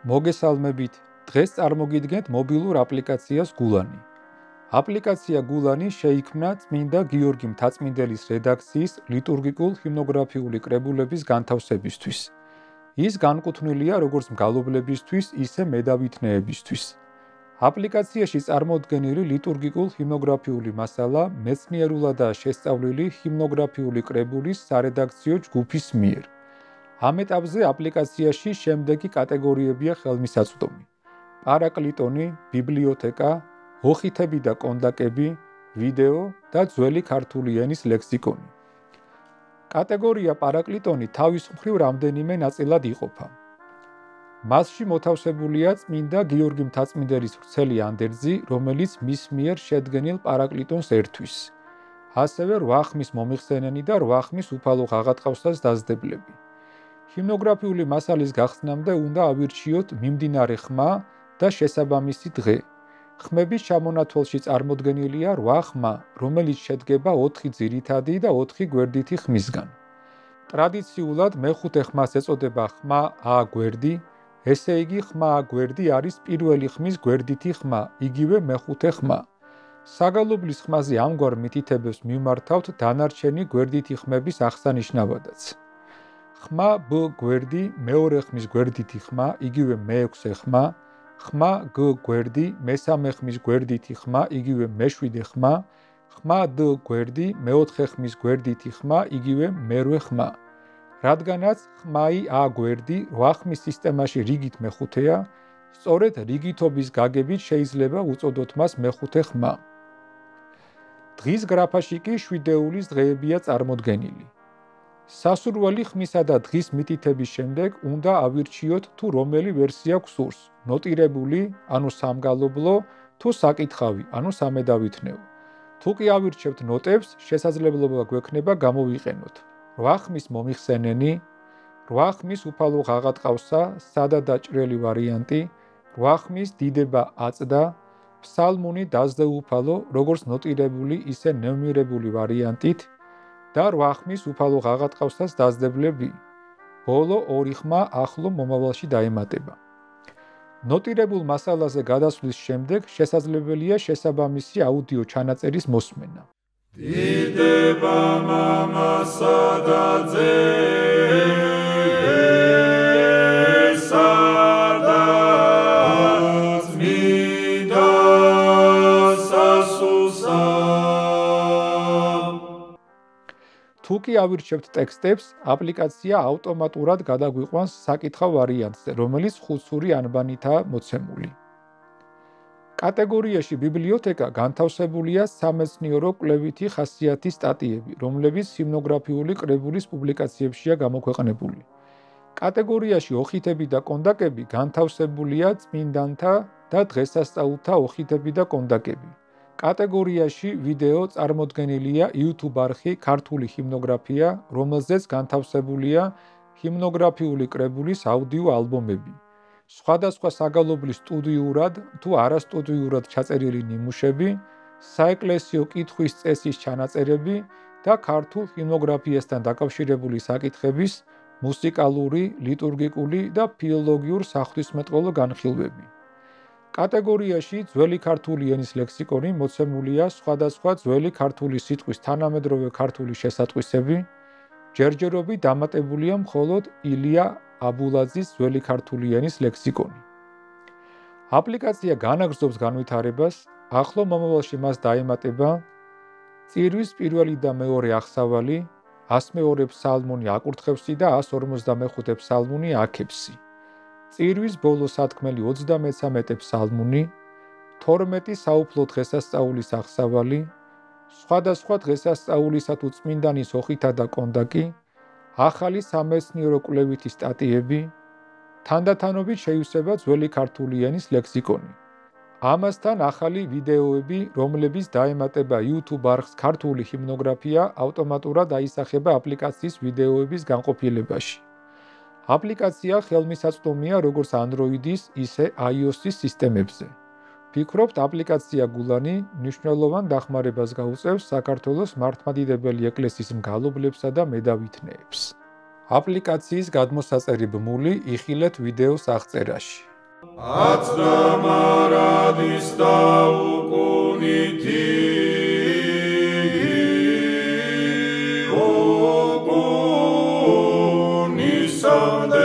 მოგესალმებით. დღეს წარმოგიდგენთ მობილურ აპლიკაციას გულანი. აპლიკაცია გულანი შეიქმნა წმინდა გიორგი მთაწმინდელის რედაქციის ლიტურგიკულ-ჰიმნოგრაფიული კრებულების განთავსებისთვის. ის განკუთვნილია როგორც მგალობლებისთვის, ისე მედავითნეებისთვის. აპლიკაციაში წარმოდგენილი ლიტურგიკულ-ჰიმნოგრაფიული მასალა მეცნიერულადაა შესწავლილი ჰიმნოგრაფიული კრებულის სარედაქციო ჯგუფის მიერ. ამ ეტაპზე აპლიკაციაში შემდეგი კატეგორიებია ხელმისაწვდომი: პარაკლიტონი, ბიბლიოთეკა, ოხითები და კონდაკები, ვიდეო და ძველი ქართული ენის ლექსიკონი. კატეგორია პარაკლიტონი თავის მხრივ რამდენიმე ნაწილად იყოფა. მასში მოთავსებულია წმინდა გიორგი მთაწმინდელის ვრცელი ანდერძი, რომელიც მის მიერ შედგენილ პარაკლიტონს ერთვის. ასევე 8 ხმის მომიხსენენი და 8 ხმის უფალო ღაღატყავსას დასდებლები. ჰიმნოგრაფიული მასალის გახსნამდე უნდა ავირჩიოთ მიმდინარე ხმა და შესაბამისი დღე. ხმების ჩამონათვალში წარმოდგენილია 8 ხმა, რომელიც შედგება 4 ძირითადი და 4 გვერდითი ხმისგან. ტრადიციულად მეხუთე ხმას ეწოდება ხმა ა გვერდი, ესე იგი ხმა ა გვერდი არის პირველი ხმის გვერდითი ხმა, იგივე მეხუთე ხმა. საგალობლის ხმაზე ამგვარ მითითებებს მივმართავთ დანარჩენი გვერდითი ხმების აღსანიშნავადაც. ხმა ბ გვერდი, მეორე ხმის გვერდითი ხმა, იგივე მეექვსე ხმა, ხმა გ გვერდი, მესამე ხმის გვერდითი ხმა, იგივე მეშვიდე ხმა, ხმა դ გვერდი, მეოთხე ხმის გვერდითი ხმა, იგივე მერვე ხმა. რადგანაც ხმაი ა გვერდი 8 ხმის სისტემაში რიგით მეხუთეა, სწორედ რიგითობის გაგებით შეიძლება უწოდოთ მას მეხუთე ხმა. დღის გრაფაში კი შვიდეულის დღეებია წარმოდგენილი. სასურველი ხმისა და დღის მითითების შემდეგ უნდა ავირჩიოთ თუ რომელი ვერსია გვსურს: ნოტირებული, ანუ სამგალობლო, თუ საკითხავი, ანუ სამედავითნეო. თუ კი ავირჩევთ ნოტებს, შესაძლებლობა გვექნება გამოვიყენოთ 8 ხმის მომიხსენენი, 8 ხმის უფალო ღაღატყავსა, სადა და ჭრელი ვარიანტი, 8 ხმის დიდება აწდა, ფსალმუნი დასდეუფალო, როგორც ნოტირებული, ისე ნუმერირებული ვარიანტით და 8 ხმის უფალო ღაღატყავსას დასდებლები. ბოლო 2 ხმა ახლო მომავალში დაემატება. ნოტირებულ მასალაზე გადასვლის შემდეგ შესაძლებელია შესაბამისი აუდიო ჩანაწერის მოსმენა. დიდება მამასა და ძესა და წმინდა სასულსა. თუ კი ავირჩევთ ტექსტებს, აპლიკაცია ავტომატურად გადაგვიყვანს საკითხავ ვარიანტზე, რომელიც ხუთსური ანბანითაა მოცემული. კატეგორიაში ბიბლიოთეკა განთავსებულია სამეცნიერო კვლევითი ხასიათის სტატიები, რომლებიც ჰიმნოგრაფიული კრებულის პუბლიკაციებშია გამოქვეყნებული. კატეგორიაში ოხითები და კონდაკები განთავსებულია წმინდანთა და დღესასწაულთა ოხითები და კონდაკები. კატეგორიაში ვიდეო წარმოდგენილია YouTube არხი ქართული ჰიმნოგრაფია, რომელზეც განთავსებულია ჰიმნოგრაფიული კრებულის აუდიო ალბომები. სხვადასხვა საგალობლის სტუდიურად თუ არასტუდიურად ჩაწერილი ნიმუშები, საეკლესიო კითხვის წესის ჩანაწერები და ქართულ ჰიმნოგრაფიასთან დაკავშირებული საკითხების მუსიკალური, ლიტურგიკული და ფილოლოგიურ-საღვთისმეტყველო განხილვები. კატეგორიაში ძველი ქართული ენის ლექსიკონი მოცემულია სხვადასხვა ძველი ქართული სიტყვის თანამედროვე ქართული შესატყვისები, ჯერჯერობით დამატებულია მხოლოდ ილია აბულაძის ძველი ქართული ენის ლექსიკონი. აპლიკაცია განაგრძობს განვითარებას, ახლო მომავალში მას დაემატება წირვის პირველი და მეორე აღსავალი, 102 ფსალმუნი აკურთხევსი და 155 ფსალმუნი აქებსი. წირვის ბოლო სათქმელი 33 ფსალმუნი, 12 საუფლო დღესასწაულის აღსავალი, სხვადასხვა დღესასწაულისა თუ წმინდანის ოხითა და კონდაკი, ახალი სამეცნიერო კვლევითი სტატიები, თანდათანობით შეივსება ძველი ქართული ენის ლექსიკონი. ამასთან ახალი ვიდეოები, რომლებიც დაემატება YouTube არხს ქართული ჰიმნოგრაფია, ავტომატურად აისახება აპლიკაციის ვიდეოების განყოფილებაში. აპლიკაცია ხელმისაწვდომია როგორც Android-ის, ისე iOS-ის სისტემებზე. ვფიქრობთ, აპლიკაცია გულანი მნიშვნელოვან დახმარებას გაუწევს საქართველოს მართლმადიდებელი ეკლესიის მგალობლებსა და მედავითნეებს. აპლიკაციის გადმოსაწერი ბმული იხილეთ ვიდეოს აღწერაში. აცდამარადის დაუკუნითი ოკუნისამდე